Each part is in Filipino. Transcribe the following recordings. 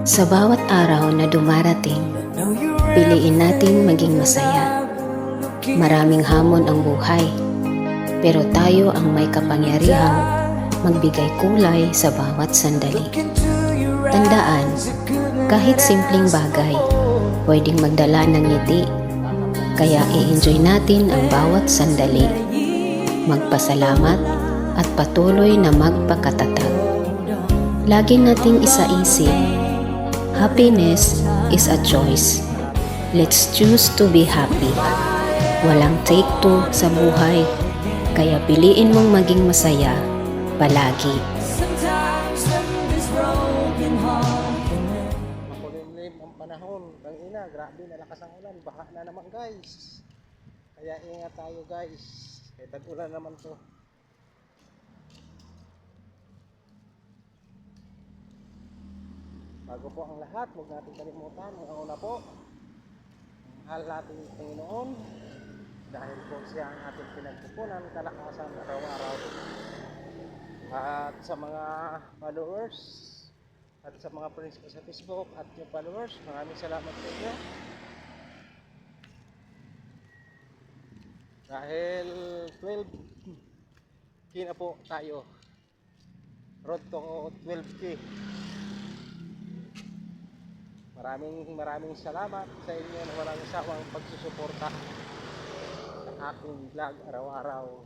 Sa bawat araw na dumarating, piliin natin maging masaya. Maraming hamon ang buhay, pero tayo ang may kapangyarihang magbigay kulay sa bawat sandali. Tandaan, kahit simpleng bagay, pwedeng magdala ng ngiti. Kaya i-enjoy natin ang bawat sandali. Magpasalamat at patuloy na magpakatatag. Lagi nating isaisip, happiness is a choice. Let's choose to be happy. Walang take two sa buhay, kaya piliin mong maging masaya palagi. Makulimlim ang panahon. Tangina, grabe nalakas ang ulan. Baka na naman guys. Kaya ingat tayo guys. Kaya tag-ulan naman to. Bago po ang lahat, huwag natin kalimutan. Ang una po, mahal natin yung Panginoon. Dahil po siya ang ating pinagpupunan, kalakasan araw-araw. At sa mga followers, at sa mga friends ko sa Facebook at yung followers, maraming salamat sa inyo. Dahil 12K na po tayo. Road to 12K. Maraming salamat sa inyo na walang sawang pagsusuporta sa aking vlog araw-araw.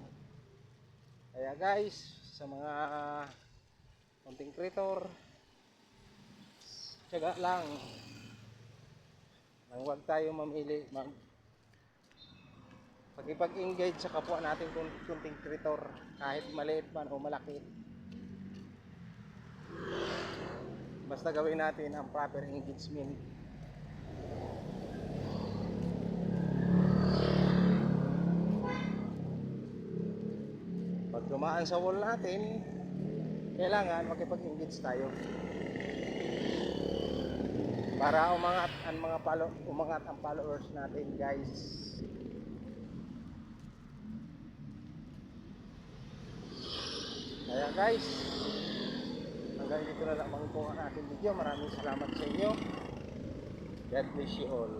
Kaya guys, sa mga content creator, tiyaga lang. Nang huwag tayo mamili. Pag-engage sa kapwa natin content creator, kahit maliit man o malaki. Basta gawin natin ang proper engagement. Pag dumaan sa wall natin, kailangan makipag-engage tayo. Para umangat ang followers natin, guys. Kaya guys, hanggang dito na lamang po ang ating video. Maraming salamat sa inyo. God bless you all.